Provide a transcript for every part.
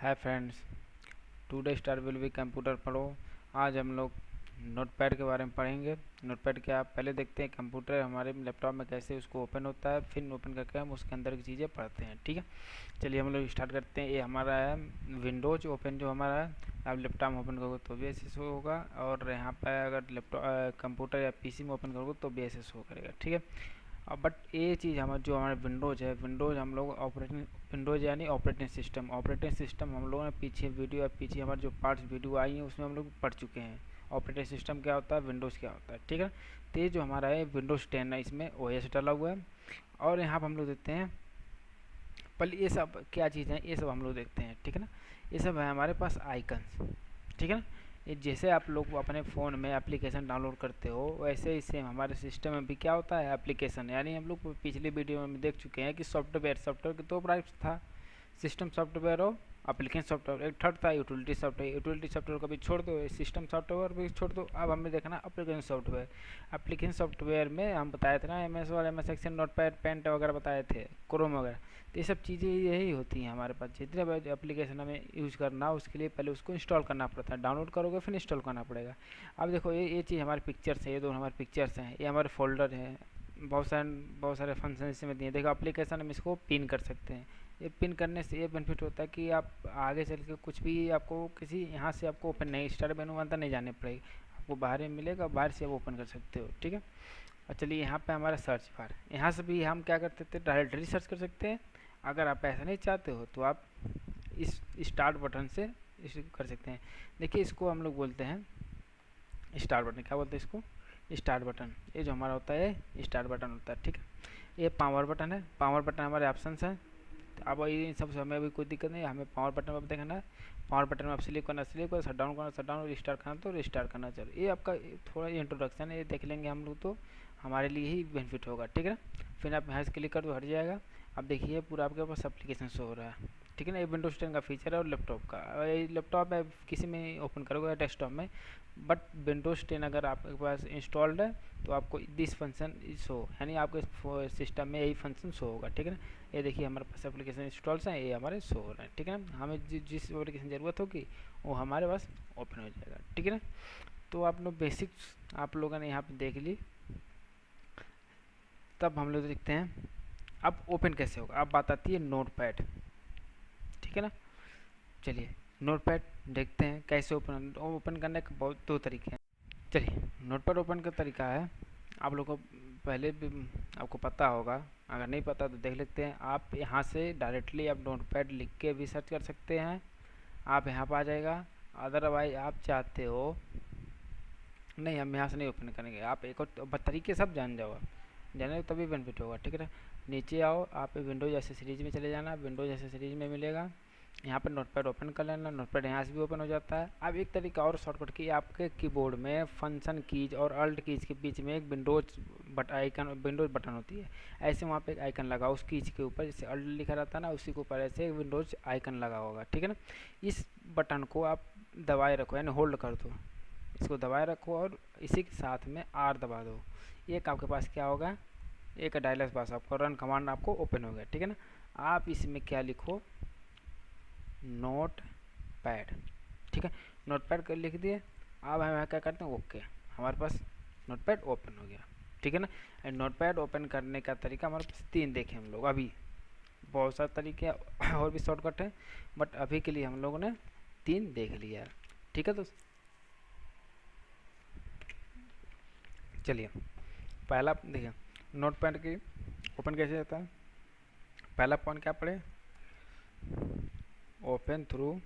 Hi friends, today star will be computer पढ़ो। आज हम लोग नोटपैड के बारे में पढ़ेंगे। नोटपैड क्या, आप पहले देखते हैं कंप्यूटर हमारे लैपटॉप में कैसे उसको ओपन होता है, फिर ओपन करके हम उसके अंदर की चीज़ें पढ़ते हैं। ठीक है, चलिए हम लोग स्टार्ट करते हैं। ये हमारा है विंडोज ओपन, जो हमारा है आप लैपटॉप में ओपन करोगे तो भी ऐसे शो होगा, और यहाँ पर अगर लैपटॉप कंप्यूटर या पीसी में ओपन करोगे तो भी ऐसे शो करेगा। ठीक है, अब बट ये चीज़ हमारा जो हमारा विंडोज़ है, विंडोज़ हम लोग ऑपरेटिंग, विंडोज़ यानी ऑपरेटिंग सिस्टम हम लोगों ने पीछे वीडियो या पीछे हमारे जो पार्ट्स वीडियो आई हैं उसमें हम लोग पढ़ चुके हैं ऑपरेटिंग सिस्टम क्या होता है, विंडोज़ क्या होता है। ठीक है, तो ये जो हमारा है विंडोज़ 10 है, इसमें ओएस डाला हुआ है। और यहाँ पर हम लोग देखते हैं पहले ये सब क्या चीज़ है, ये सब हम लोग देखते हैं। ठीक है ना, ये सब है हमारे पास आइकन्स। ठीक है ना, ये जैसे आप लोग अपने फ़ोन में एप्लीकेशन डाउनलोड करते हो वैसे ही सेम हमारे सिस्टम में भी क्या होता है, एप्लीकेशन। यानी हम लोग पिछली वीडियो में देख चुके हैं कि सॉफ्टवेयर के दो टाइप्स था, सिस्टम सॉफ्टवेयर और एप्लीकेशन सॉफ्टवेयर। एक थर्ड था यूटिलिटी सॉफ्टवेयर। यूटिलिटी सॉफ्टवेयर को भी छोड़ दो, सिस्टम सॉफ्टवेयर भी छोड़ दो। अब हमें देखना एप्लीकेशन सॉफ्टवेयर। एप्लीकेशन सॉफ्टवेयर में हम बताए थे ना, MS और MS एक्शन, नोटपैड, पेंट वगैरह बताए थे, क्रोम वगैरह। तो ये सब चीज़ें यही होती हैं हमारे पास। जितने एप्लीकेशन हमें यूज़ करना उसके लिए पहले उसको इंस्टॉल करना पड़ता है, डाउनलोड करोगे फिर इंस्टॉल करना पड़ेगा। अब देखो ये चीज़ हमारे पिक्चर्स है, ये दोनों हमारे पिक्चर्स हैं, ये हमारे फोल्डर है। बहुत सारे फंक्शन इसमें दिए। देखो एप्लीकेशन हम इसको पिन कर सकते हैं। ये पिन करने से ये बेनिफिट होता है कि आप आगे चल के कुछ भी आपको किसी यहाँ से आपको ओपन नहीं, स्टार्ट मेनू अंदर नहीं जाने पड़ेगी, आपको बाहर ही मिलेगा, बाहर से आप ओपन कर सकते हो। ठीक है, और चलिए यहाँ पे हमारा सर्च बार, यहाँ से भी हम क्या करते थे, डायरेक्टली सर्च कर सकते हैं। अगर आप ऐसा नहीं चाहते हो तो आप इस स्टार्ट बटन से इस कर सकते हैं। देखिए इसको हम लोग बोलते हैं स्टार्ट बटन। क्या बोलते हैं इसको, स्टार्ट बटन। ये जो हमारा होता है स्टार्ट बटन होता है। ठीक है, ये पावर बटन है। पावर बटन हमारे ऑप्शंस हैं। अब इन सब से हमें अभी कोई दिक्कत नहीं है, हमें पावर बटन पर देखना है। पावर बटन में आप स्लिप करना, शट डाउन करना, शट डाउन, रिस्टार्ट करना तो रिस्टार्ट करना। चलो ये आपका थोड़ा इंट्रोडक्शन है, ये देख लेंगे हम लोग तो हमारे लिए ही बेनिफिट होगा। ठीक है ना, फिर आप यहाँ से क्लिक कर दो, हट जाएगा। अब देखिए पूरा आपके पास एप्लीकेशन शो हो रहा है। ठीक है ना, ये विंडोज 10 का फीचर है और लैपटॉप का। ये लैपटॉप में किसी में ओपन करोगे या डेस्कटॉप में, बट विंडोज 10 अगर आपके पास इंस्टॉल्ड है तो आपको दिस फंक्शन शो, यानी आपके सिस्टम में यही फंक्शन शो होगा। ठीक है ना, ये देखिए हमारे पास एप्लीकेशन इंस्टॉल्स हैं, ये हमारे शो हो रहे हैं। ठीक है ना, हमें जिस एप्लीकेशन ज़रूरत होगी वो हमारे पास ओपन हो जाएगा। ठीक है ना, तो आप लोग बेसिक्स आप लोगों ने यहाँ पे देख ली। तब हम लोग देखते हैं अब ओपन कैसे होगा। अब बात आती है नोटपैड। ठीक है ना, चलिए नोटपैड देखते हैं कैसे ओपन करने के बहुत दो तरीके हैं। चलिए नोटपैड ओपन का तरीका है, आप लोगों को पहले भी आपको पता होगा, अगर नहीं पता तो देख लेते हैं। आप यहाँ से डायरेक्टली आप नोटपैड लिख के भी सर्च कर सकते हैं, आप यहाँ पर आ जाएगा। अदरवाइज आप चाहते हो नहीं हम यहाँ से नहीं ओपन करेंगे, आप एक और तरीके सब जान जाओ, जाने तभी बेनिफिट होगा। ठीक है ना, नीचे आओ, आप विंडोज एसेसरीज में चले जाना, विंडोज एसेसरीज में मिलेगा, यहाँ पर नोटपैड ओपन कर लेना। नोटपैड यहाँ से भी ओपन हो जाता है। अब एक तरीका और शॉर्टकट की, आपके कीबोर्ड में फंक्शन कीज और अल्ट कीज के बीच में एक विंडोज बटन होती है, ऐसे वहाँ पे एक आइकन लगा, उस कीज के ऊपर जैसे अल्ट लिखा रहता है ना, उसी के ऊपर ऐसे विंडोज आइकन लगा होगा। ठीक है ना, इस बटन को आप दबाए रखो, यानी होल्ड कर दो, इसको दबाए रखो और इसी के साथ में R दबा दो। एक आपके पास क्या होगा, एक डायलॉग बॉक्स आपको रन कमांड आपको ओपन हो गया। ठीक है ना, आप इसमें क्या लिखो, नोट पैड। ठीक है, नोट पैड कर लिख दिए। अब हम क्या करते हैं, ओके, हमारे पास नोट पैड ओपन हो गया। ठीक है ना, नोट पैड ओपन करने का तरीका हमारे पास 3 देखे हम लोग अभी, बहुत सारे तरीके और भी शॉर्टकट है, बट अभी के लिए हम लोगों ने 3 देख लिया। ठीक है, तो चलिए पहला देखिए नोट पैड की ओपन कैसे होता है। पहला पॉइंट क्या पढ़े, open through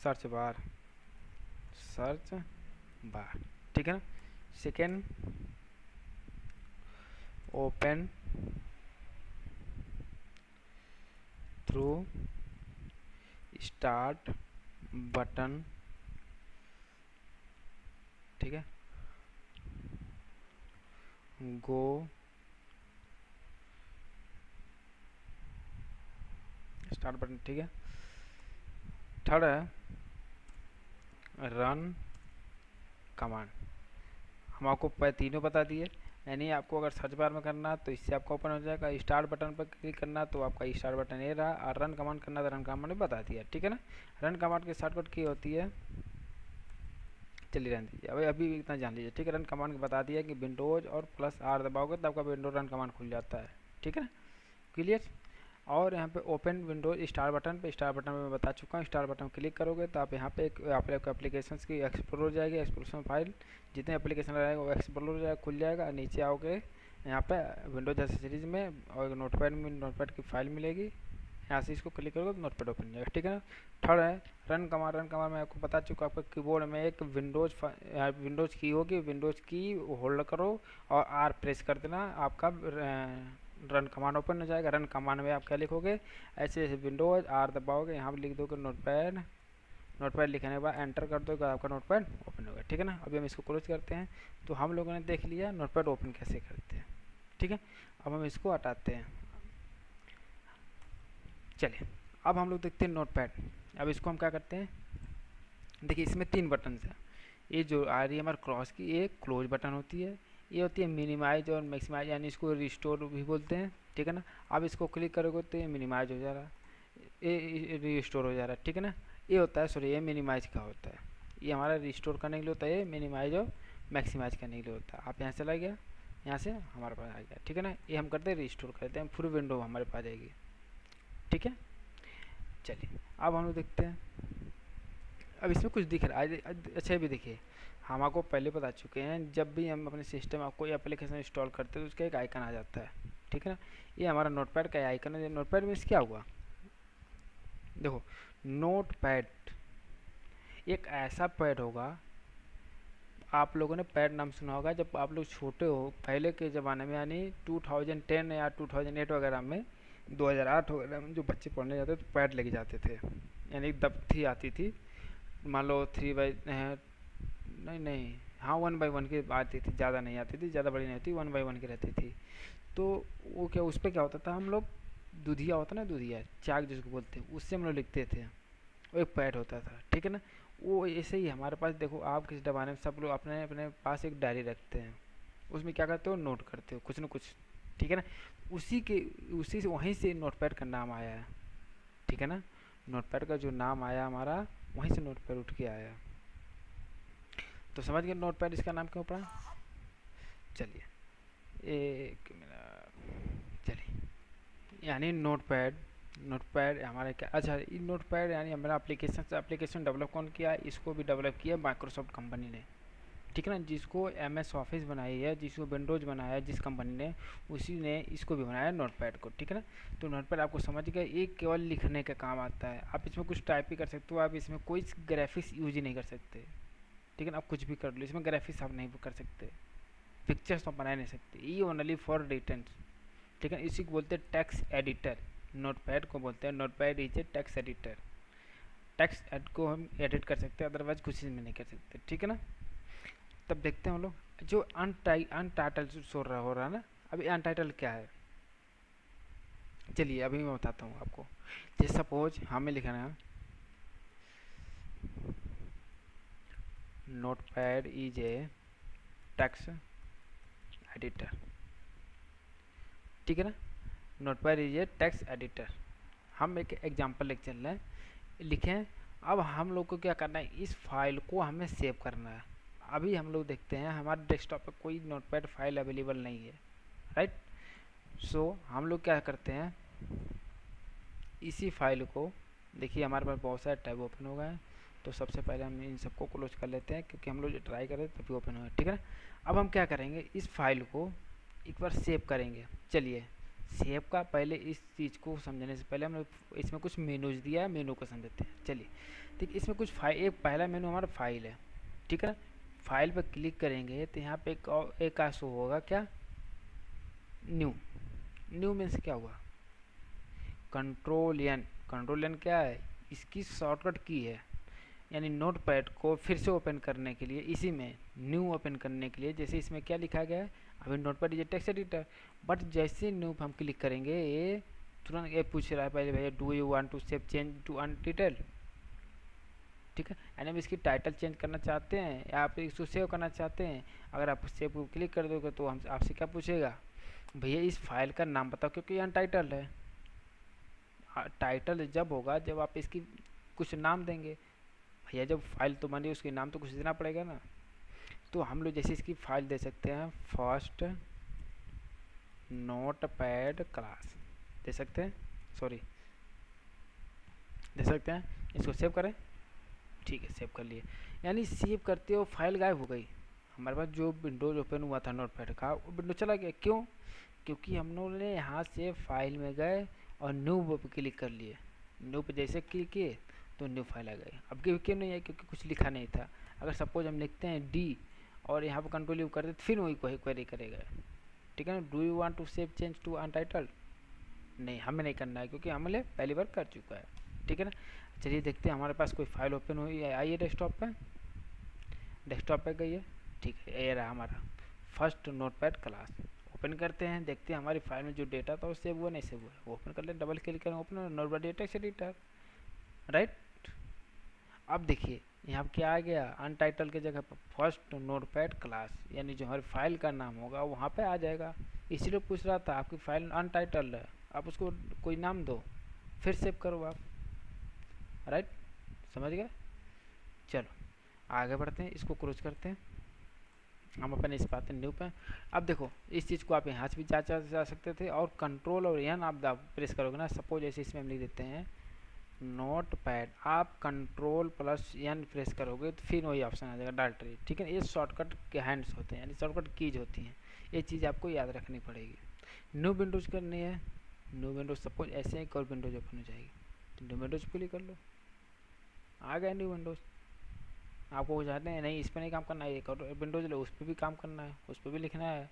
search bar, search bar. ठीक है ना, second open through start button. ठीक है, गो स्टार्ट बटन। ठीक है, थर्ड है रन कमांड। हम आपको तीनों बता दिए, यानी आपको अगर सर्च बार में करना तो इससे आपका ओपन हो जाएगा। स्टार्ट बटन पर क्लिक करना तो आपका स्टार्ट बटन ये रहा, और रन कमांड करना तो रन कमांड ने बता दिया, ठीक है ना। रन कमांड की शॉर्टकट की होती है, चलिए रहने दीजिए, अभी इतना जान लीजिए, ठीक है। रन कमांड बता दिया कि विंडोज और +R दबाओगे तो आपका विंडो रन कमांड खुल जाता है, ठीक है ना, क्लियर। और यहाँ पे ओपन विंडोज स्टार बटन पे मैं बता चुका हूँ। स्टार बटन क्लिक करोगे तो आप यहाँ पे आप एप्लीकेशन की एक्सप्लोर हो जाएगी, एक्सप्लोरेशन फाइल जितने एप्लीकेशन रहेगा वो एक्सप्लोर हो जाएगा, खुल जाएगा। नीचे आओगे यहाँ पे विंडोज एसेसरीज में और नोटपैड की फाइल मिलेगी, यहाँ से इसको क्लिक करोगे तो नोटपैड ओपन हो जाएगा, ठीक है ना। थर्ड है रन कमांड मैं आपको बता चुका हूँ। आपके कीबोर्ड में एक विंडोज की होगी, विंडोज की होल्ड करो और R प्रेस कर देना, आपका रन कमांड ओपन हो जाएगा। रन कमांड में आप क्या लिखोगे, ऐसे विंडोज R दबाओगे, यहाँ पर लिख दोगे नोटपैड लिखने के बाद एंटर कर दोगे, आपका नोटपैड ओपन होगा, ठीक है ना। अभी हम इसको क्लोज करते हैं। तो हम लोगों ने देख लिया नोटपैड ओपन कैसे करते हैं, ठीक है। अब हम इसको हटाते हैं। चलिए अब हम लोग देखते हैं नोटपैड। अब इसको हम क्या करते हैं, देखिए इसमें 3 बटन है। ये जो आ रही है हमारे क्रॉस की, ये क्लोज बटन होती है, ये होती है मिनिमाइज और मैक्सिमाइज, यानी इसको रिस्टोर भी बोलते हैं, ठीक है ना। अब इसको क्लिक करोगे तो ये मिनिमाइज हो जा रहा है, ये रिस्टोर हो जा रहा है, ठीक है ना। ये होता है, सॉरी ये मिनिमाइज का होता है, ये हमारा रिस्टोर करने के लिए होता है, ये मिनिमाइज और मैक्सिमाइज करने के लिए होता है। आप यहाँ चला गया, यहाँ से हमारे पास आ गया, ठीक है ना। ये हम करते हैं रिस्टोर करते हैं, पूरी विंडो हमारे पास आ जाएगी, ठीक है। चलिए अब हम लोग देखते हैं। अब इसमें कुछ दिख रहा है, अच्छा भी देखिए, हम आपको पहले बता चुके हैं, जब भी हम अपने सिस्टम में कोई एप्लीकेशन इंस्टॉल करते हैं तो उसका एक आइकन आ जाता है, ठीक है ना। ये हमारा नोटपैड का आइकन है। नोटपैड में क्या हुआ, देखो नोटपैड एक ऐसा पैड होगा, आप लोगों ने पैड नाम सुना होगा जब आप लोग छोटे हो, पहले के ज़माने में, यानी 2010 या 2008 वगैरह में, 2008 वगैरह में जो बच्चे पढ़ने जाते तो पैड लेके जाते थे, यानी दफ्ती आती थी, मान लो नहीं हाँ 1x1 की आती थी, ज़्यादा नहीं आती थी, ज़्यादा बड़ी नहीं होती, 1x1 की रहती थी। तो वो क्या, उस पर क्या होता था, हम लोग दूधिया होता ना, दूधिया चाक जिसको बोलते हैं, उससे हम लोग लिखते थे, वो एक पैड होता था, ठीक है ना। वो ऐसे ही हमारे पास, देखो आप किस जमाने में सब लोग अपने अपने पास एक डायरी रखते हैं, उसमें क्या करते हो, नोट करते हो कुछ ना कुछ, ठीक है ना। उसी से वहीं से नोटपैड का नाम आया है, ठीक है ना। नोटपैड का जो नाम आया हमारा, वहीं से नोटपैड उठ के आया। तो समझ गए नोटपैड इसका नाम क्यों पड़ा। चलिए एक मिनट, चलिए यानी नोटपैड हमारे क्या, अच्छा ये नोटपैड यानी हमारा एप्लीकेशन डेवलप कौन किया, इसको भी डेवलप किया माइक्रोसॉफ्ट कंपनी ने, ठीक है ना। जिसको MS ऑफिस बनाई है, जिसको विंडोज़ बनाया है जिस कंपनी ने, उसी ने इसको भी बनाया नोटपैड को, ठीक है ना। तो नोटपैड आपको समझ गए, ये केवल लिखने का काम आता है, आप इसमें कुछ टाइप ही कर सकते हो, आप इसमें कोई ग्राफिक्स यूज ही नहीं कर सकते, ठीक है ना। आप कुछ भी कर लो, इसमें ग्राफिक्स आप नहीं कर सकते, पिक्चर्स तो बना नहीं सकते, ये ओनली फॉर रिटर्न, ठीक है। इसी को बोलते हैं टेक्स्ट एडिटर, नोटपैड को बोलते हैं notepad is a text editor. Text एड को हम एडिट कर सकते हैं, अदरवाइज कुछ में नहीं कर सकते, ठीक है ना। तब देखते हैं हम लोग जो अनटाइटल हो रहा है ना। अभी अनटाइटल क्या है, चलिए अभी मैं बताता हूँ आपको। जैसे सपोज हमें लिखना है notepad is a text editor, ठीक है ना। Notepad is a text editor, हम एक एग्जांपल लेके चल रहे हैं, लिखें। अब हम लोग को क्या करना है, इस फाइल को हमें सेव करना है। अभी हम लोग देखते हैं हमारे डेस्कटॉप पे कोई नोटपैड फाइल अवेलेबल नहीं है, राइट। सो हम लोग क्या करते हैं, इसी फाइल को, देखिए हमारे पास बहुत सारे टैब ओपन हो गए हैं, तो सबसे पहले हम इन सबको क्लोज कर लेते हैं, क्योंकि हम लोग जो ट्राई करें तभी ओपन होगा, ठीक है ना। अब हम क्या करेंगे, इस फाइल को एक बार सेव करेंगे। चलिए सेव का पहले इस चीज़ को समझने से पहले हम इसमें कुछ मेनूज दिया है, मेनू को समझते हैं। चलिए ठीक, इसमें कुछ फाइल, एक पहला मेनू हमारा फाइल है, ठीक है। फाइल पर क्लिक करेंगे तो यहाँ पे एक शो होगा, क्या, न्यू मीन्स क्या हुआ, कंट्रोल एन क्या है, इसकी शॉर्टकट की है, यानी नोटपैड को फिर से ओपन करने के लिए, इसी में न्यू ओपन करने के लिए, जैसे इसमें क्या लिखा गया है, अभी notepad is text editor, but जैसे न्यू हम क्लिक करेंगे ये तुरंत ये पूछ रहा है पहले, भैया do you want to save change to untitle, ठीक है। यानी हम इसकी टाइटल चेंज करना चाहते हैं या आप इसको सेव करना चाहते हैं, अगर आप सेव को क्लिक कर दोगे तो हम आपसे क्या पूछेगा, भैया इस फाइल का नाम बताओ, क्योंकि ये अनटाइटल्ड है। टाइटल जब होगा जब आप इसकी कुछ नाम देंगे, भैया जब फाइल तो बनी उसके नाम तो कुछ देना पड़ेगा ना। तो हम लोग जैसे इसकी फाइल दे सकते हैं फर्स्ट नोटपैड क्लास दे सकते हैं, सॉरी दे सकते हैं। इसको सेव करें, ठीक है सेव कर लिए। यानी सेव करते हो फाइल गायब हो गई, हमारे पास जो विंडोज ओपन हुआ था नोटपैड का वो विंडो चला गया। क्यों? क्योंकि हम लोगों ने यहाँ से फाइल में गए और न्यू पे क्लिक कर लिए। न्यू पे जैसे क्लिक किए तो न्यू फाइल आ गई। अब क्यों नहीं है? क्योंकि कुछ लिखा नहीं था। अगर सपोज हम लिखते हैं डी और यहाँ पर कंट्रोल यू करते तो फिर वही क्वेरी करेगा, ठीक है ना। Do you want to save change to untitled? नहीं, हमें नहीं करना है क्योंकि हमने पहली बार कर चुका है, ठीक है ना। चलिए देखते हैं हमारे पास कोई फाइल ओपन हुई है। आइए डेस्कटॉप पे गई है, ठीक है। ये रहा हमारा फर्स्ट नोटपैड क्लास। ओपन करते हैं, देखते हैं हमारी फाइल में जो डेटा था वो सेव हुआ नहीं सेव हुआ। वो ओपन कर ले, डबल क्लिक करें, open notepad text editor, right. अब देखिए यहाँ पर क्या आ गया, अनटाइटल की जगह पर फर्स्ट नोटपैड क्लास, यानी जो हमारी फाइल का नाम होगा वहाँ पे आ जाएगा। इसीलिए पूछ रहा था आपकी फाइल अनटाइटल्ड है, आप उसको कोई नाम दो फिर सेव करो आप, राइट, समझ गए। चलो आगे बढ़ते हैं, इसको क्लोज करते हैं, हम अपन इस पाते हैं न्यू पे। अब देखो इस चीज़ को आप यहाँ से भी जा सकते थे और कंट्रोल और एन आप प्रेस करोगे ना, सपोज ऐसे इसमें हम लिख देते हैं नोटपैड, आप कंट्रोल प्लस एन प्रेस करोगे तो फिर वही ऑप्शन आ जाएगा डायरेक्टरी, ठीक है। ये शॉर्टकट के हैंड्स होते हैं, यानी शॉर्टकट कीज होती हैं, ये चीज़ आपको याद रखनी पड़ेगी। न्यू विंडोज करनी है, न्यू विंडोज सपोज ऐसे एक और विंडोज ओपन हो जाएगी तो न्यू विंडोज क्लिक कर लो, आ गया न्यू विंडोज। आपको वो चाहते हैं नहीं इस पर नहीं काम करना है, एक और विंडोज लो उस पर भी काम करना है, उस पर भी लिखना है,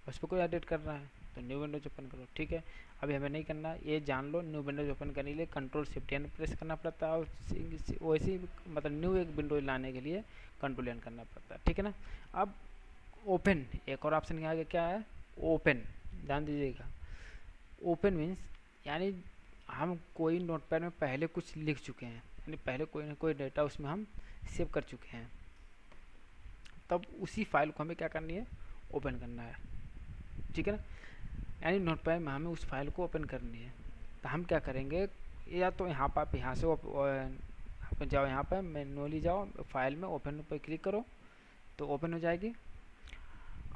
उस पर कोई एडिट करना है तो न्यू विंडोज ओपन करो, ठीक है। अभी हमें नहीं करना, ये जान लो न्यू विंडोज ओपन करने के लिए कंट्रोल शिफ्ट एन प्रेस करना पड़ता है और वैसे ही मतलब न्यू एक विंडोज लाने के लिए कंट्रोल एन करना पड़ता है, ठीक है ना। अब ओपन एक और ऑप्शन के आगे क्या है, ओपन, ध्यान दीजिएगा। ओपन मीन्स यानी हम कोई नोटपैड में पहले कुछ लिख चुके हैं, यानी पहले कोई ना कोई डेटा उसमें हम सेव कर चुके हैं, तब उसी फाइल को हमें क्या करनी है, ओपन करना है, ठीक है ना। यानी नोटपैड में हमें उस फाइल को ओपन करनी है, तो हम क्या करेंगे, या तो यहाँ पर आप यहाँ से जाओ, यहाँ पर मैनुअली जाओ, फाइल में ओपन पर क्लिक करो तो ओपन हो जाएगी।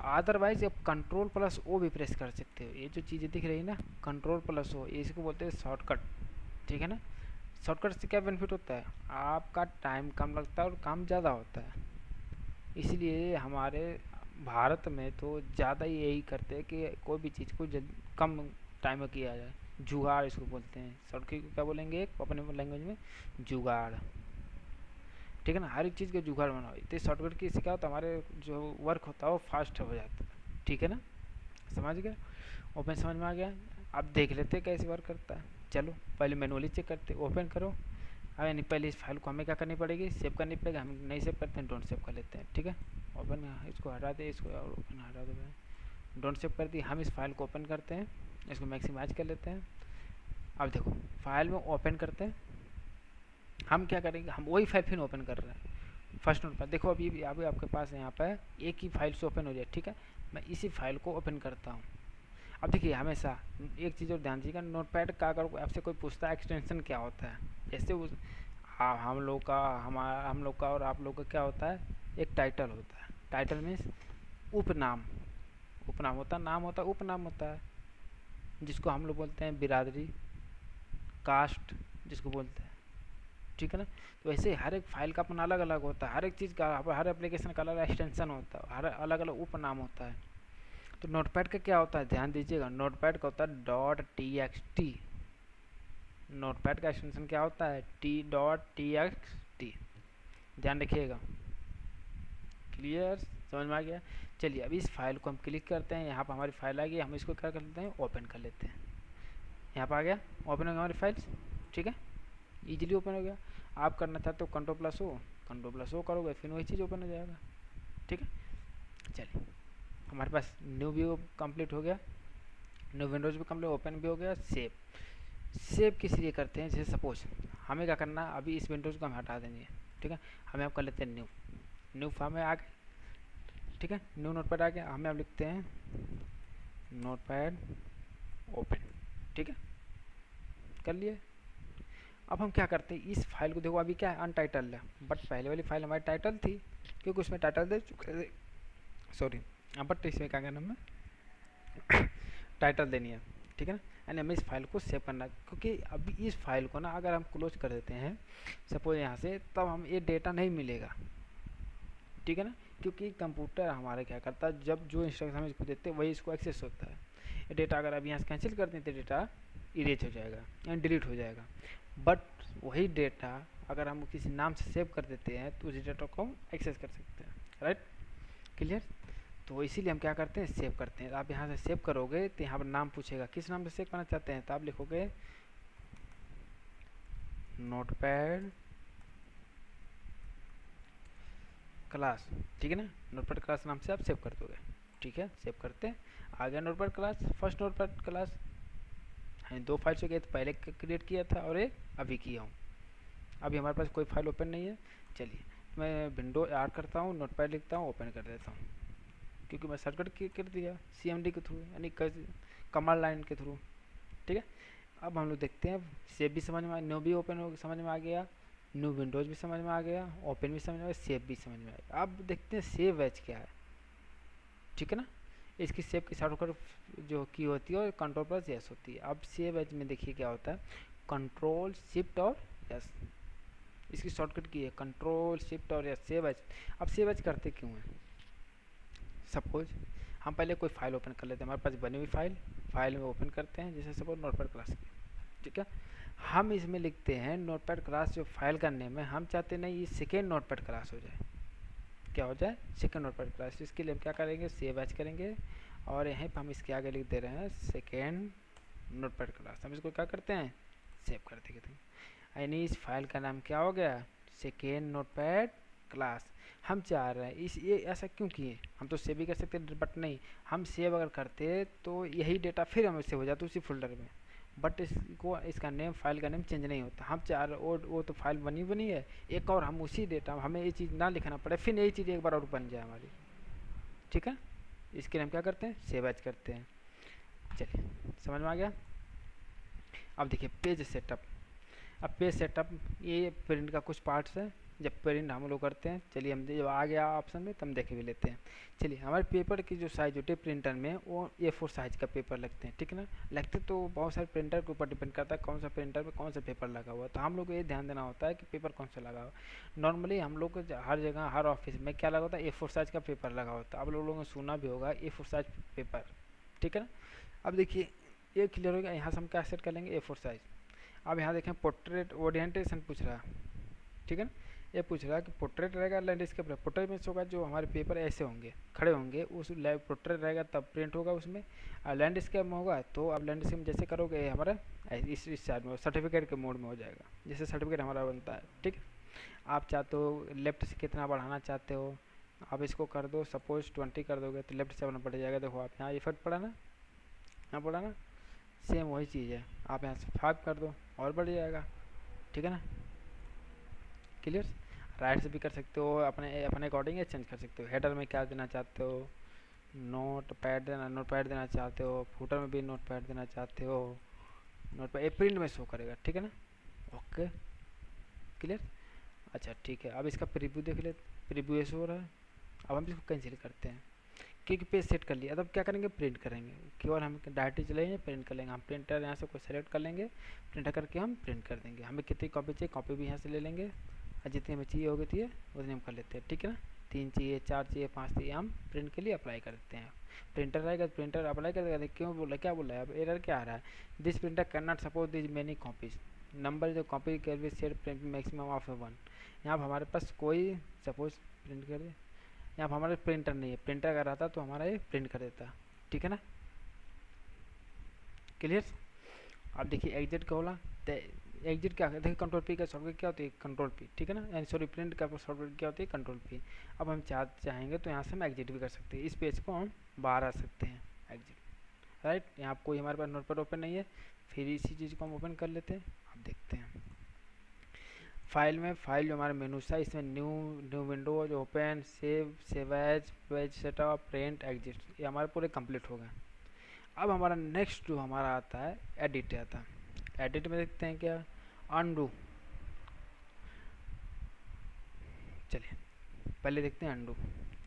अदरवाइज आप कंट्रोल प्लस ओ भी प्रेस कर सकते हो। ये जो चीज़ें दिख रही है ना कंट्रोल प्लस ओ, इसको बोलते हैं शॉर्टकट, ठीक है ना। शॉर्टकट से क्या बेनिफिट होता है, आपका टाइम कम लगता है और काम ज़्यादा होता है। इसलिए हमारे भारत में तो ज़्यादा यही करते हैं कि कोई भी चीज़ को कम टाइम में किया जाए, जुगाड़ इसको बोलते हैं। शॉर्टकट को क्या बोलेंगे अपने लैंग्वेज में, जुगाड़, ठीक है ना। हर एक चीज़ का जुगाड़ बनाओ, इतने शॉर्टकट की इससे क्या होता है हमारे जो वर्क होता है वो फास्ट हो जाता है, ठीक है ना, समझ गए। ओपन समझ में आ गया। अब देख लेते हैं कैसे वर्क करता है। चलो पहले मैनुअली चेक करते, ओपन करो। अब यानी पहले इस फाइल को हमें क्या करनी पड़ेगी, सेव करनी पड़ेगी। हम नहीं सेव करते हैं, डोंट सेव कर लेते हैं, ठीक है। ओपन, इसको हटा दे, इसको और ओपन हटा दो, डोंट सेव कर दी। हम इस फाइल को ओपन करते हैं, इसको मैक्सिमाइज कर लेते हैं। अब देखो फाइल में ओपन करते हैं, हम क्या करेंगे, हम वही फाइल फिर ओपन कर रहे हैं फर्स्ट नोट पर। देखो अभी आपके पास यहाँ पर एक ही फाइल से ओपन हो जाए, ठीक है। मैं इसी फाइल को ओपन करता हूँ। अब देखिए हमेशा एक चीज़ और ध्यान दीजिएगा, नोटपैड का अगर आपसे कोई पूछता है एक्सटेंशन क्या होता है, जैसे उस हम लोग का और आप लोग का क्या होता है, एक टाइटल होता है। टाइटल मीन्स उपनाम, उपनाम होता है, नाम होता है, उपनाम होता है, जिसको हम लोग बोलते हैं बिरादरी, कास्ट जिसको बोलते हैं, ठीक है ना। तो ऐसे हर एक फाइल का अपना अलग अलग होता है, हर एक चीज़ का, हर एप्लीकेशन का अलग एक्सटेंशन होता है, हर अलग अलग उपनाम होता है। तो नोटपैड का क्या होता है, ध्यान दीजिएगा, नोटपैड का होता है .txt। नोटपैड का एक्सटेंशन क्या होता है, .txt, ध्यान रखिएगा। क्लियर, समझ में आ गया। चलिए अब इस फाइल को हम क्लिक करते हैं, यहाँ पर हमारी फाइल आ गई, हम इसको क्या कर लेते हैं, ओपन कर लेते हैं। यहाँ पर आ गया, ओपन हो गया हमारी फाइल, ठीक है, ईजिली ओपन हो गया। आप करना चाहते हो कंट्रोल प्लस ओ करोगे, फिर वही चीज़ ओपन हो जाएगा, ठीक है। चलिए हमारे पास न्यू व्यू कंप्लीट हो गया, न्यू विंडोज भी कंप्लीट, ओपन भी हो गया। सेव किस लिए करते हैं, जैसे सपोज हमें क्या करना है, अभी इस विंडोज को हम हटा देंगे, ठीक है। हमें अब कर लेते हैं न्यू, न्यू फॉर्म में आ गए, ठीक है। न्यू नोटपैड आ गया, हमें अब लिखते हैं नोटपैड ओपन, ठीक है, कर लिए। अब हम क्या करते हैं, इस फाइल को देखो अभी क्या है अनटाइटल्ड है, बट पहले वाली फाइल हमारी टाइटल थी क्योंकि उसमें टाइटल दे चुके थे, सॉरी। अब बट इसमें क्या करना हमें टाइटल देनी है, ठीक है ना। यानी हमें इस फाइल को सेव करना है, क्योंकि अभी इस फाइल को ना अगर हम क्लोज कर देते हैं सपोज यहाँ से, तब हम ये डेटा नहीं मिलेगा, ठीक है ना। क्योंकि कंप्यूटर हमारा क्या करता है, जब जो इंस्ट्रक्शन हम इसको देते हैं वही इसको एक्सेस होता है। ये डेटा अगर अभी यहाँ से कैंसिल कर दें तो डेटा इरेज हो जाएगा यानी डिलीट हो जाएगा, बट वही डेटा अगर हम किसी नाम से सेव कर देते हैं तो उस डेटा को हम एक्सेस कर सकते हैं, राइट, क्लियर। तो इसीलिए हम क्या करते हैं, सेव करते हैं। आप यहाँ से सेव करोगे तो यहाँ पर नाम पूछेगा किस नाम से सेव करना चाहते हैं, तो आप लिखोगे नोटपैड क्लास, ठीक है ना, नोटपैड क्लास नाम से आप सेव कर दोगे, ठीक है। सेव करते हैं, आ गया notepad class, first notepad class. हाँ, दो फाइल्स हो गए, तो पहले क्रिएट किया था और एक अभी किया हूँ। अभी हमारे पास कोई फाइल ओपन नहीं है, चलिए मैं विंडो ऐड करता हूँ, नोटपैड लिखता हूँ, ओपन कर देता हूँ, क्योंकि मैं शॉर्टकट कर दिया CMD के थ्रू यानी कमांड लाइन के थ्रू, ठीक है। अब हम लोग देखते हैं, सेव भी समझ में, न्यू भी ओपन हो समझ में आ गया, न्यू विंडोज़ भी समझ में आ गया, ओपन भी समझ में आ गया, सेव भी समझ में आ गया। अब देखते हैं सेव एज क्या है, ठीक है ना। इसकी सेव की शॉर्टकट जो की होती है और कंट्रोल+S होती है। अब सेव एज में देखिए क्या होता है, कंट्रोल शिफ्ट और S, इसकी शॉर्टकट की है कंट्रोल शिफ्ट और S, सेव एज। अब सेव एज करते क्यों है, सपोज हम पहले कोई फाइल ओपन कर लेते हैं, हमारे पास बनी हुई फाइल में ओपन करते हैं, जैसे सपोज नोटपैड क्लास की, ठीक है। हम इसमें लिखते हैं नोटपैड क्लास, जो फाइल का नेम है, हम चाहते नहीं ये सेकेंड नोटपैड क्लास हो जाए, क्या हो जाए, सेकेंड नोटपैड क्लास। इसके लिए हम क्या करेंगे, सेव एज करेंगे और यहीं पर हम इसके आगे लिख दे रहे हैं सेकेंड नोटपैड क्लास। हम इसको क्या करते हैं, सेव कर देते हैं, यानी इस फाइल का नाम क्या हो गया, सेकेंड नोटपैड क्लास। हम चाह रहे हैं इस ये ऐसा क्यों किए, हम तो सेव भी कर सकते हैं बट नहीं, हम सेव अगर करते तो यही डेटा फिर हमें सेव हो जाता उसी फोल्डर में, बट इसको इसका नेम, फाइल का नेम चेंज नहीं होता। हम चाह रहे वो तो फाइल बनी है एक, और हम उसी डेटा हमें ये चीज़ ना लिखना पड़े, फिर यही चीज़ एक बार और बन जाए हमारी, ठीक है। इसके लिए हम क्या करते हैं, सेव एज करते हैं। चलिए समझ में आ गया। अब देखिए पेज सेटअप। अब पेज सेटअप ये प्रिंट का कुछ पार्ट्स है, जब प्रिंट हम लोग करते हैं, चलिए हम जब आ गया ऑप्शन में तो हम देख भी लेते हैं। चलिए हमारे पेपर की जो साइज होती है प्रिंटर में वो A4 साइज का पेपर लगते हैं, ठीक है ना। लगते तो बहुत सारे प्रिंटर के ऊपर डिपेंड करता है कौन सा प्रिंटर में कौन सा पेपर लगा हुआ है, तो हम लोग को ये ध्यान देना होता है कि पेपर कौन सा लगा हुआ। नॉर्मली हम लोग को हर जगह हर ऑफिस में क्या लगा होता है, A4 साइज का पेपर लगा होता है। आप लोगों ने सुना भी होगा A4 साइज पेपर, ठीक है ना। अब देखिए ये क्लियर हो गया, यहाँ से हम क्या सेट कर लेंगे, A4 साइज। अब यहाँ देखें पोर्ट्रेट ओरिएंटेशन पूछ रहा है, ठीक है ना। ये पूछ रहा है कि पोर्ट्रेट रहेगा लैंडस्केप रहेगा। पोर्ट्रेट में होगा जो हमारे पेपर ऐसे होंगे खड़े होंगे, उस पोर्ट्रेट रहेगा तब प्रिंट होगा उसमें। लैंडस्केप में होगा तो आप लैंडस्केप जैसे करोगे हमारा इस साइड में सर्टिफिकेट के मोड में हो जाएगा, जैसे सर्टिफिकेट हमारा बनता है, ठीक है। आप चाहते हो लेफ्ट से कितना बढ़ाना चाहते हो, आप इसको कर दो, सपोज 20 कर दोगे तो लेफ्ट से बढ़ना पड़ जाएगा। देखो आप यहाँ इफेक्ट पड़ा ना, यहाँ पड़ा ना, सेम वही चीज़ है। आप यहाँ से 5 कर दो और बढ़ जाएगा, ठीक है ना, क्लियर। राइट से भी कर सकते हो, अपने अकॉर्डिंग चेंज कर सकते हो। हेडर में क्या देना चाहते हो, नोट पैड देना चाहते हो, फुटर में भी नोट पैड देना चाहते हो, नोट पैड प्रिंट में शो करेगा, ठीक है ना, ओके क्लियर। अच्छा ठीक है, अब इसका प्रीव्यू देख ले, प्रीव्यू ऐसे हो रहा है। अब हम इसको कैंसिल करते हैं क्योंकि पेज सेट कर लिया। अब क्या करेंगे, प्रिंट करेंगे, केवल हम डायरेक्टली चलेंगे प्रिंट कर लेंगे। हम प्रिंटर यहाँ से कोई सेलेक्ट कर लेंगे, प्रिंटर करके हम प्रिंट कर देंगे। हमें कितनी कॉपी चाहिए, कॉपी भी यहाँ से ले लेंगे, और जितनी हमें चाहिए होगी थी उतनी हम कर लेते हैं, ठीक है ना। 3 चाहिए, 4 चाहिए, 5 चाहिए, हम प्रिंट के लिए अप्लाई कर देते हैं। प्रिंटर रहेगा तो प्रिंटर अप्लाई कर देगा। क्यों बोला, क्या बोला है, अब एरर क्या आ रहा है, this printer can not support this many copies, number जो copy can be share maximum of 1। यहाँ पर हमारे पास कोई सपोज प्रिंट कर दे, यहाँ पर हमारे प्रिंटर नहीं है, प्रिंटर अगर आता तो हमारा ये प्रिंट कर देता, ठीक है ना, क्लियर। अब देखिए एग्जिट का बोला तो एग्जिट क्या है, देखिए कंट्रोल पी का शॉर्टकट क्या होती है, कंट्रोल पी, ठीक है ना, यानी सॉरी प्रिंट का शॉर्टकट क्या होती है, कंट्रोल पी। अब हम चाहेंगे तो यहाँ से हम एग्जिट भी कर सकते हैं, इस पेज को हम बाहर आ सकते हैं, एग्जिट, राइट। यहाँ कोई हमारे पास नोटपैड ओपन नहीं है, फिर इसी चीज़ को हम ओपन कर लेते हैं। अब देखते हैं फाइल में फाइल जो हमारा मेनू था इसमें new windows open save as page setup print exit, ये हमारे पूरे कंप्लीट हो गए। अब हमारा नेक्स्ट जो हमारा आता है एडिट आता है। एडिट में देखते हैं क्या, अनडू। चलिए पहले देखते हैं अनडू,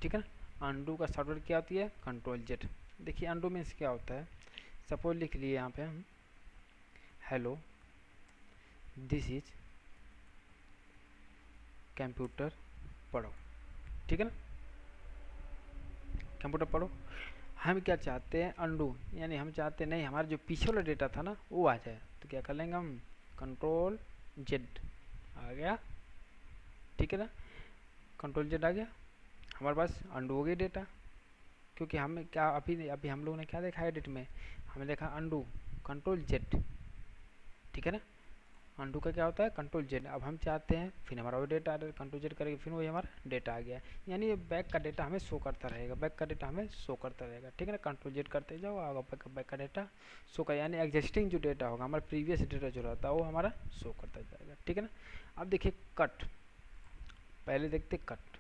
ठीक है ना। अनडू का सॉफ्टवेयर क्या होती है, कंट्रोल जेड। देखिए अनडू मीन्स क्या होता है, सपोज लिख लिए यहाँ पे हम हेलो दिस इज कंप्यूटर पढ़ो, ठीक है ना, कंप्यूटर पढ़ो। हम क्या चाहते हैं, अनडू, यानी हम चाहते नहीं हमारा जो पीछे वाला डेटा था ना वो आ जाए, तो क्या कर लेंगे हम, कंट्रोल जेड आ गया, ठीक है ना, कंट्रोल जेड आ गया, हमारे पास अनडू हो गई डेटा। क्योंकि हमें क्या अभी हम लोगों ने क्या देखा एडिट में, हमें देखा अनडू कंट्रोल जेड, ठीक है ना। अनडू का क्या होता है, कंट्रोल जेड। अब हम चाहते हैं फिर हमारा वो डेटा कंट्रोल जेड करेंगे, फिर वही हमारा डेटा आ गया, यानी ये बैक का डेटा हमें शो करता रहेगा, बैक का डेटा हमें शो करता रहेगा, ठीक है ना। कंट्रोल जेड करते जाओ आगे बैक का डेटा शो कर, यानी एग्जिस्टिंग जो डेटा होगा हमारा प्रीवियस डेटा जो रहता है वो हमारा शो करता जाएगा, ठीक है ना। अब देखिए कट, पहले देखते कट।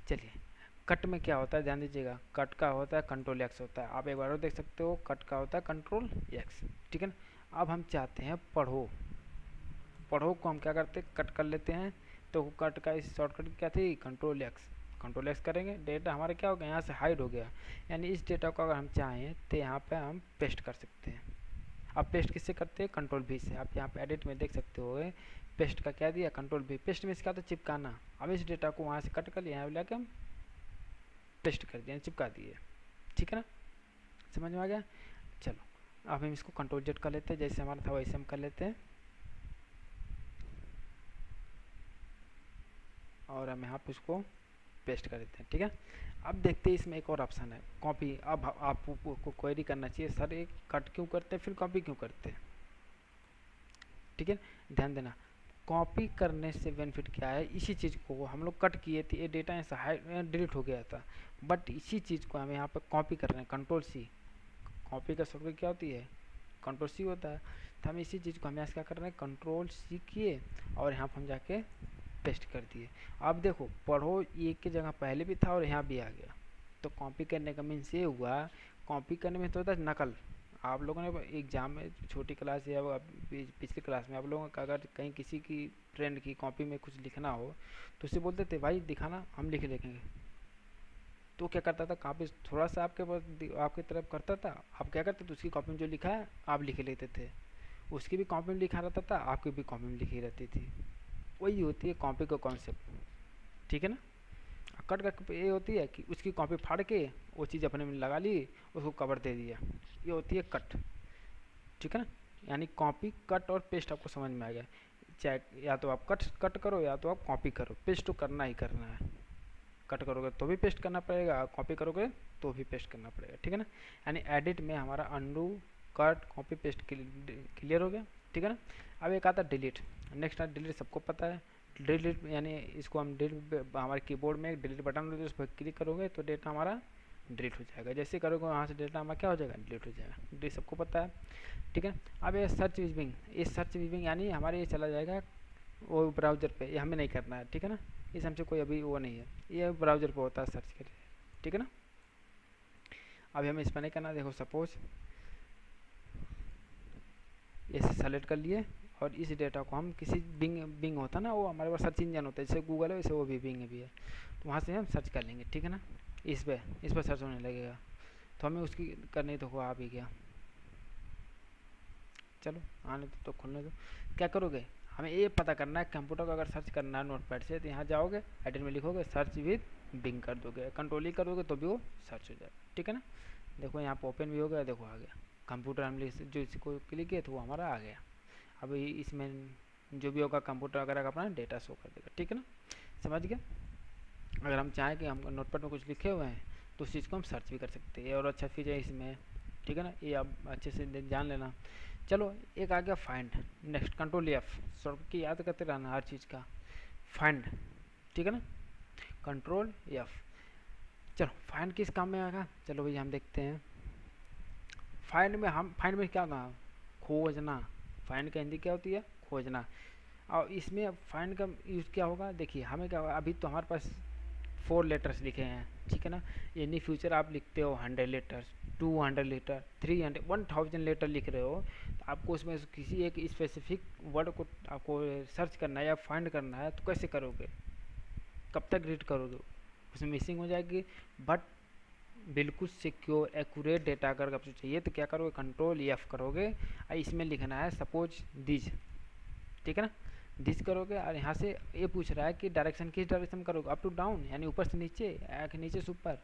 चलिए कट में क्या होता है ध्यान दीजिएगा, कट का होता है कंट्रोल एक्स होता है, आप एक बार और देख सकते हो, कट का होता है कंट्रोल एक्स, ठीक है ना। अब हम चाहते हैं पढ़ो, पढ़ो को हम क्या करते हैं, कट कर लेते हैं, तो कट का इस शॉर्टकट क्या थी, कंट्रोल एक्स, कंट्रोल एक्स करेंगे, डेटा हमारा क्या हो गया, यहाँ से हाइड हो गया, यानी इस डेटा को अगर हम चाहें तो यहाँ पे हम पेस्ट कर सकते हैं। अब पेस्ट किससे करते हैं, कंट्रोल भी से। आप यहाँ पे एडिट में देख सकते हो पेस्ट का क्या दिया, कंट्रोल भी। पेस्ट में इसका तो चिपकाना, अब इस डेटा को वहाँ से कट कर लिया, यहाँ लेके हम पेस्ट कर दिया, चिपका दिए, ठीक है ना, समझ में आ गया। चलो अब हम इसको कंट्रोल जेड कर लेते हैं, जैसे हमारा था वैसे हम कर लेते हैं, और हम यहाँ पे उसको पेस्ट कर देते हैं, ठीक है। अब देखते हैं इसमें एक और ऑप्शन है कॉपी। अब आपको क्वेरी करना चाहिए, सर एक कट क्यों करते हैं फिर कॉपी क्यों करते हैं, ठीक है, ध्यान देना। कॉपी करने से बेनिफिट क्या है, इसी चीज़ को हम लोग कट किए थे, ये डेटा ऐसा डिलीट हो गया था, बट इसी चीज़ को हम यहाँ पे कॉपी कर रहे हैं, कंट्रोल सी। कॉपी का सॉफ्टवेयर क्या होती है, कंट्रोल सी होता है, तो हम इसी चीज़ को हम यहाँ से क्या कर रहे हैं, कंट्रोल सी किए और यहाँ पर हम जाके पेस्ट कर दिए। अब देखो पढ़ो एक की जगह पहले भी था और यहाँ भी आ गया, तो कॉपी करने का मीन्स ये हुआ, कॉपी करने में तो होता है नकल। आप लोगों ने एग्जाम में छोटी क्लास या पिछली क्लास में आप लोगों का अगर कहीं किसी की फ्रेंड की कॉपी में कुछ लिखना हो तो उससे बोलते थे भाई दिखाना हम लिख लेंगे, तो क्या करता था, कापी थोड़ा सा आपके पास आपकी तरफ करता था, आप क्या करते थे उसकी कॉपी में जो लिखा है आप लिख लेते थे, उसकी भी कॉपी में लिखा रहता था, आपकी भी कॉपी में लिखी रहती थी। वही होती है कॉपी का कॉन्सेप्ट, ठीक है ना। कट का ये होती है कि उसकी कॉपी फाड़ के वो चीज़ अपने में लगा ली, उसको कवर दे दिया, ये होती है कट, ठीक है ना। यानी कॉपी कट और पेस्ट आपको समझ में आ गया, चाहे या तो आप कट करो या तो आप कॉपी करो, पेस्ट तो करना ही करना है, कट करोगे तो भी पेस्ट करना पड़ेगा, कॉपी करोगे तो भी पेस्ट करना पड़ेगा, ठीक है ना। यानी एडिट में हमारा undo cut copy paste clear हो गया, ठीक है ना। अब एक आता है डिलीट, नेक्स्ट आता डिलीट, सबको पता है डिलीट, यानी इसको हम डिलीट, हमारे कीबोर्ड में एक डिलीट बटन होता है, उस पर क्लिक करोगे तो डेटा हमारा डिलीट हो जाएगा, जैसे करोगे वहाँ से डेटा हमारा क्या हो जाएगा, डिलीट हो जाएगा, डिलीट सबको पता है, ठीक है। अब ये सर्च विजिंग, ये सर्च विजिंग यानी हमारे ये चला जाएगा वो ब्राउज़र पे, ये हमें नहीं करना है, ठीक है ना, इस हमसे कोई अभी वो नहीं है, ये ब्राउज़र पे होता है सर्च के लिए, ठीक है ना। अभी हमें इस पर नहीं करना, देखो सपोज ऐसे सेलेक्ट कर लिए और इस डेटा को हम किसी बिंग होता है ना, वो हमारे पास सर्च इंजन होता है, जैसे गूगल है वैसे वो भी बिंग भी है, तो वहाँ से हम सर्च कर लेंगे, ठीक है ना। इस पर सर्च होने लगेगा, तो हमें उसकी करनी तो आ भी गया, चलो आने तो खुलने दो। क्या करोगे, हमें ये पता करना है कंप्यूटर को अगर सर्च करना है नोटपैड से, तो यहाँ जाओगे एडिट में लिखोगे सर्च विद बिंग कर दोगे, कंट्रोल ही करोगे तो भी वो सर्च हो जाएगा, ठीक है ना। देखो यहाँ पर ओपन भी हो गया, देखो आ गया कंप्यूटर, हम जो इसको क्लिक किए तो वो हमारा आ गया। अब इसमें जो भी होगा कंप्यूटर वगैरह का अपना डेटा शो कर देगा, ठीक है ना, समझ गया। अगर हम चाहें कि हम नोटपैड में कुछ लिखे हुए हैं तो उस चीज़ को हम सर्च भी कर सकते हैं, और अच्छा फीचर है इसमें, ठीक है ना, ये आप अच्छे से जान लेना। चलो एक आ गया find, next control F, short की याद करते रहना हर चीज़ का, फाइंड, ठीक है ना, कंट्रोल एफ। चलो फाइंड किस काम में आएगा, चलो भैया हम देखते हैं। फाइंड में क्या होगा, खोजना, फाइंड का हिंदी क्या होती है, खोजना। और इसमें अब फाइंड का यूज़ क्या होगा, देखिए हमें क्या होगा, अभी तो हमारे पास 4 लेटर्स लिखे हैं, ठीक है ना। इन फ्यूचर आप लिखते हो 100 लेटर्स, 200 लेटर, 300, 1000 लेटर लिख रहे हो, तो आपको उसमें से किसी एक स्पेसिफिक वर्ड को आपको सर्च करना है या फाइंड करना है, तो कैसे करोगे, कब तक रीड करोगे, उसमें मिसिंग हो जाएगी। बट बिल्कुल सिक्योर एक्यूरेट डाटा अगर आपको चाहिए तो क्या करोगे, कंट्रोल F करोगे और इसमें लिखना है सपोज दिस, ठीक है ना। दिस करोगे और यहाँ से ये पूछ रहा है कि डायरेक्शन किस डायरेक्शन में करोगे, अप टू डाउन यानी ऊपर से नीचे या नीचे से ऊपर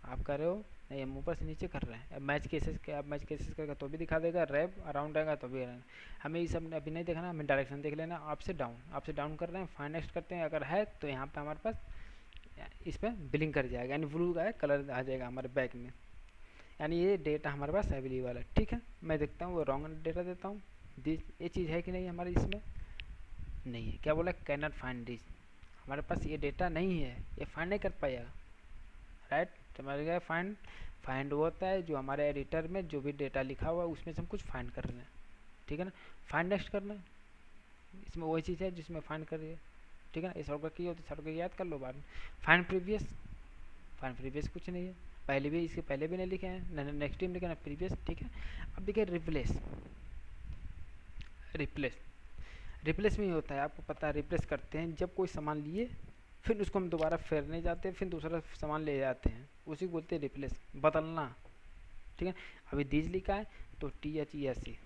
आप कर रहे हो, नहीं हम ऊपर से नीचे कर रहे हैं। मैच केसेस के, आप मैच केसेस करेगा तो भी दिखा देगा, रैप अराउंड रहेगा तो भी रहेगा। हमें ये सब अभी नहीं देखना, हमें डायरेक्शन देख लेना, अप से डाउन कर रहे हैं, फाइंड नेक्स्ट करते हैं, अगर है तो यहाँ पे हमारे पास इस पर बिलिंग कर जाएगा, यानी ब्लू का कलर आ जाएगा हमारे बैक में, यानी ये डेटा हमारे पास अवेलेबल है, ठीक है। मैं देखता हूँ वो रॉन्ग डेटा देता हूँ, ये चीज़ है कि नहीं हमारे इसमें, नहीं है, क्या बोला, कैन नॉट फाइंड दिस, हमारे पास ये डेटा नहीं है, ये फाइंड नहीं कर पाएगा, राइट। तो हमारे क्या फाइंड वो होता है जो हमारे एडिटर में जो भी डेटा लिखा हुआ है उसमें से हम कुछ फाइंड कर रहे हैं, ठीक है ना। फाइंड नेक्स्ट करना है, इसमें वही चीज़ है जिसमें फाइंड कर रही है, ठीक है ना। ये शॉर्टकट की होती है, शॉर्टकट याद कर लो बाद में। फाइंड प्रीवियस कुछ नहीं है, पहले भी इसके पहले भी नहीं लिखे हैं, नेक्स्ट टाइम लिखे ना प्रीवियस, ठीक है। अब देखिए रिप्लेस में ही होता है, आपको पता है रिप्लेस करते हैं जब कोई सामान लिए फिर उसको हम दोबारा फेरने जाते हैं, फिर दूसरा सामान ले जाते हैं, उसी को बोलते हैं रिप्लेस, बदलना, ठीक है। अभी दीज लिखा है तो THESE,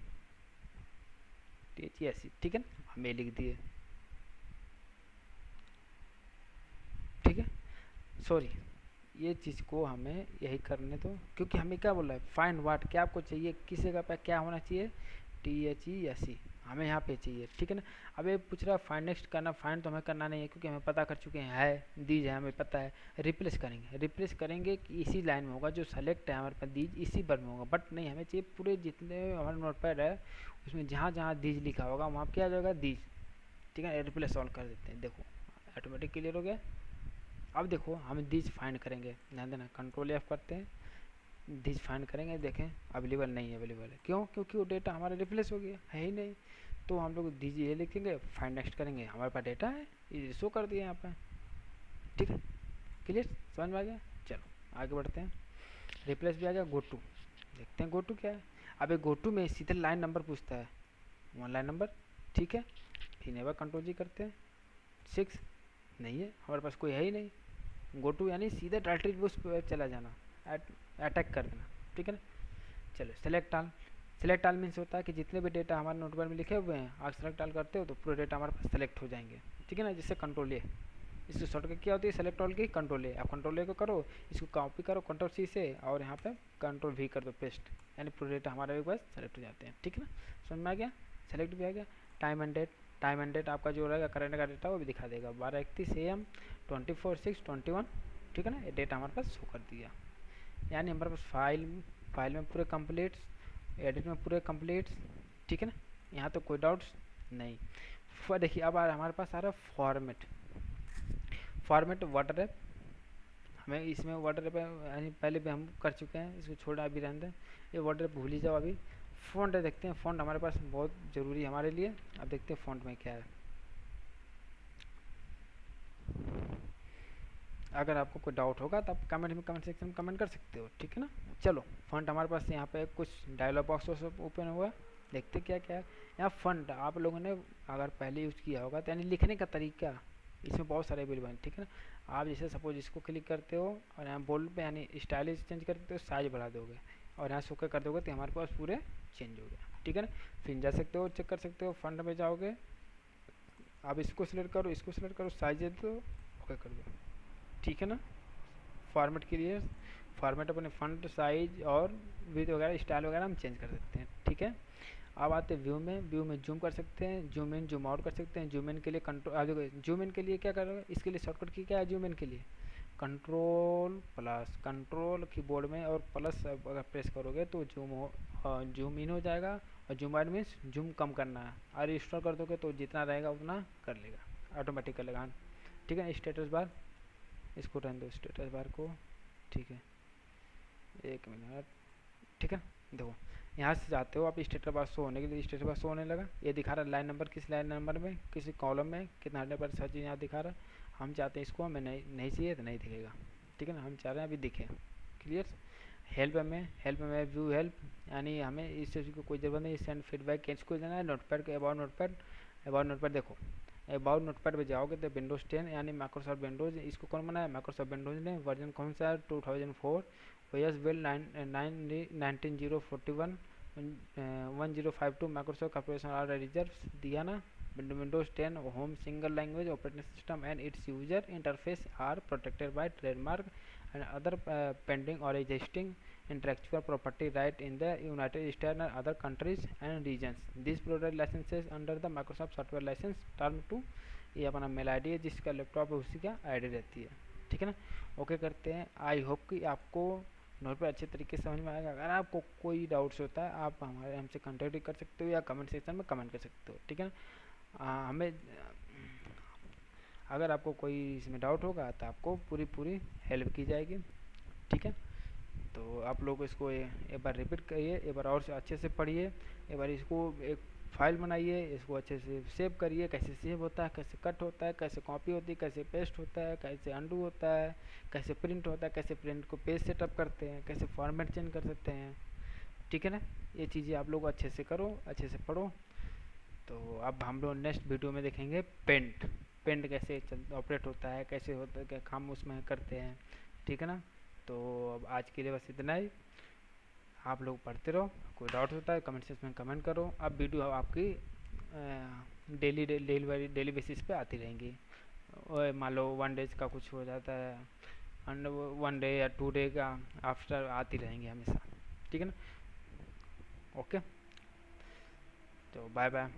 ठीक है ना, हम ये लिख दिए, ठीक है। सॉरी, ये चीज़ को हमें यही करने दो, क्योंकि हमें क्या बोला है, फाइंड वाट, क्या आपको चाहिए, किस जगह पे क्या होना चाहिए, THESE हमें यहाँ पे चाहिए, ठीक है ना। अब ये पूछ रहा है फाइंड नेक्स्ट करना, फाइंड तो हमें करना नहीं है क्योंकि हमें पता कर चुके हैं, है दीज है हमें पता है। रिप्लेस करेंगे कि इसी लाइन में होगा, जो सेलेक्ट है हमारे पास दीज इसी बार में होगा, बट नहीं, हमें चाहिए पूरे जितने हमारे नोटपैड है उसमें जहाँ जहाँ दीज लिखा होगा वहाँ क्या आ जाएगा दीज, ठीक है। रिप्लेस सॉल्व कर देते हैं, देखो ऑटोमेटिक क्लियर हो गया। अब देखो हम दीज फाइंड करेंगे, ध्यान देना, कंट्रोल F करते हैं, दीज फाइंड करेंगे, देखें अवेलेबल नहीं है, अवेलेबल है क्यों, क्योंकि वो डेटा हमारा रिप्लेस हो गया है ही नहीं। तो हम लोग दीज ये लिखेंगे, फाइंड नेक्स्ट करेंगे, हमारे पास डेटा है, ये शो कर दिया यहाँ पे, ठीक है। क्लियर, समझ में आ गया। चलो आगे बढ़ते हैं, रिप्लेस भी आ गया, गो टू देखते हैं, गो टू क्या है। अब ये गो टू में सीधे लाइन नंबर पूछता है, 1 लाइन नंबर, ठीक है। फिर एक बार कंट्रोल G करते हैं, 6 नहीं है हमारे पास, कोई है ही नहीं। गो टू यानी सीधे डायरेक्टरी उस पर चला जाना, अटैक कर देना, ठीक है ना। चलो सेलेक्ट आल मीन्स होता है कि जितने भी डेटा हमारे नोटपैड में लिखे हुए हैं, आप सेलेक्ट आल करते हो तो पूरे डेटा हमारे पास सेलेक्ट हो जाएंगे, ठीक है ना। जिससे कंट्रोल ए, इसकी शॉर्टकट क्या होती है, सेलेक्ट ऑल की कंट्रोल ए, आप कंट्रोल ए को करो, इसको कॉपी करो कंट्रोल C से और यहाँ पे कंट्रोल V कर दो पेस्ट, यानी पूरे डेटा हमारे पास सेलेक्ट हो जाते हैं, ठीक है ना। समझ में आ गया, सेलेक्ट भी आ गया। टाइम एंड डेट आपका जो रहेगा करंट का डेटा वो भी दिखा देगा, 12:31 AM 24/6/21, ठीक है ना। ये डेटा हमारे पास शो कर दिया, यानी हमारे पास फाइल में पूरे कंप्लीट, एडिट में पूरे कंप्लीट, ठीक है ना। यहाँ तो कोई डाउट्स नहीं। देखिए अब हमारे पास आ रहा है फॉर्मेट वाटर रैप, हमें इसमें वाटर रैप यानी पहले भी हम कर चुके हैं, इसको छोड़ा अभी रहने दें, ये वाटर रैप भूल ही जाओ। अभी फ़ॉन्ट देखते हैं, फ़ॉन्ट हमारे पास बहुत ज़रूरी है हमारे लिए। अब देखते हैं फ़ॉन्ट में क्या है, अगर आपको कोई डाउट होगा तो आप कमेंट सेक्शन में कमेंट कर सकते हो, ठीक है ना। चलो फ़ॉन्ट हमारे पास यहाँ पे कुछ डायलॉग बॉक्स ओपन हुआ, देखते क्या क्या है यहाँ। फ़ॉन्ट आप लोगों ने अगर पहले यूज़ किया होगा तो यानी लिखने का तरीका इसमें बहुत सारे अवेलेबल हैं, ठीक है ना। आप जैसे सपोज इसको क्लिक करते हो और यहाँ बोल्ड पे यानी स्टाइलिश चेंज करते हो, साइज बढ़ा दोगे और यहाँ शो कर दोगे तो हमारे पास पूरे चेंज हो गया, ठीक है ना। फिर जा सकते हो, चेक कर सकते हो, फ़ॉन्ट में जाओगे, आप इसको सिलेक्ट करो, साइज दे दो, ओके कर दो, ठीक है ना। फॉर्मेट के लिए फॉर्मेट अपने फॉन्ट साइज और विड्थ वगैरह स्टाइल वगैरह हम चेंज कर सकते हैं, ठीक है। अब आते हैं व्यू में जूम कर सकते हैं, जूम इन जूम आउट कर सकते हैं। जूम इन के लिए कंट्रोल, आगे जूम इन के लिए क्या करोगे, इसके लिए शॉर्टकट की क्या है, जूम इन के लिए कंट्रोल कीबोर्ड में और प्लस अगर प्रेस करोगे तो जूम इन हो जाएगा, और जूम आउट मीन्स जूम कम करना है, और इंस्टॉल कर दोगे तो जितना रहेगा उतना कर लेगा, ऑटोमेटिक कर लेगा, ठीक है। स्टेटस बार इसको रहने दो, स्टेटस बार को, ठीक है, 1 मिनट, ठीक है। देखो यहाँ से जाते हो आप स्टेटस बार शो होने के लिए, स्टेटस बार शो होने लगा, ये दिखा रहा है लाइन नंबर, किस लाइन नंबर में, किसी कॉलम में कितना 100% हर चीज़ यहाँ दिखा रहा है। हम चाहते हैं इसको हमें नहीं चाहिए तो नहीं दिखेगा, ठीक है ना, हम चाह रहे हैं अभी दिखे। क्लियर। हेल्प में व्यू हेल्प, यानी हमें इस चीज़ को कोई ज़रूरत नहीं, सेंड फीडबैक इसको देना है। नोटपैड के अबाउट नोटपैड देखो, अबाउट नोटपैड पे जाओगे तो विंडोज़ 10 यानी माइक्रोसॉफ्ट विंडोज़, इसको कौन बनाया, माइक्रोसॉफ्ट विंडोज़ ने। वर्जन कौन सा है, 2004। OS build 19041 1052। माइक्रोसॉफ्ट कॉर्पोरेशन आर रिजर्व दिया ना। Windows 10 home single language operating system and its user interface are protected by trademark and other pending or existing intellectual property right in the United States and other countries and regions. These product licenses under the Microsoft Software License Term 2। ये अपना mail ID है, जिसका laptop है उसी का ID रहती है, ठीक है ना। ओके करते हैं। आई होप कि आपको नोट पर अच्छे तरीके से समझ में आएगा। अगर आपको कोई डाउट्स होता है आप हमसे कॉन्टेक्ट कर सकते हो या कमेंट सेक्शन में कमेंट कर सकते हो, ठीक है ना। हमें अगर आपको कोई इसमें डाउट होगा तो आपको पूरी हेल्प की जाएगी, ठीक है। तो आप लोग इसको एक बार रिपीट करिए, एक बार और अच्छे से पढ़िए, एक बार इसको एक फाइल बनाइए, इसको अच्छे से सेव करिए, कैसे सेव होता है, कैसे कट होता है, कैसे कॉपी होती है, कैसे पेस्ट होता है, कैसे अंडू होता है, कैसे प्रिंट होता है, कैसे प्रिंट को पेज सेटअप करते हैं, कैसे फॉर्मेट चेंज कर सकते हैं, ठीक है ना। ये चीज़ें आप लोग अच्छे से करो, अच्छे से पढ़ो। तो अब हम लोग नेक्स्ट वीडियो में देखेंगे पेंट कैसे ऑपरेट होता है, कैसे होता है, क्या काम उसमें करते हैं, ठीक है ना। तो अब आज के लिए बस इतना ही। आप लोग पढ़ते रहो, कोई डाउट होता है कमेंट सेक्शन में कमेंट करो। अब वीडियो आपकी डेली बेसिस पे आती रहेंगी। मान लो 1 डेज का कुछ हो जाता है, 1 डे या 2 डे का आफ्टर आती रहेंगी हमेशा, ठीक है ना। ओके, तो बाय बाय।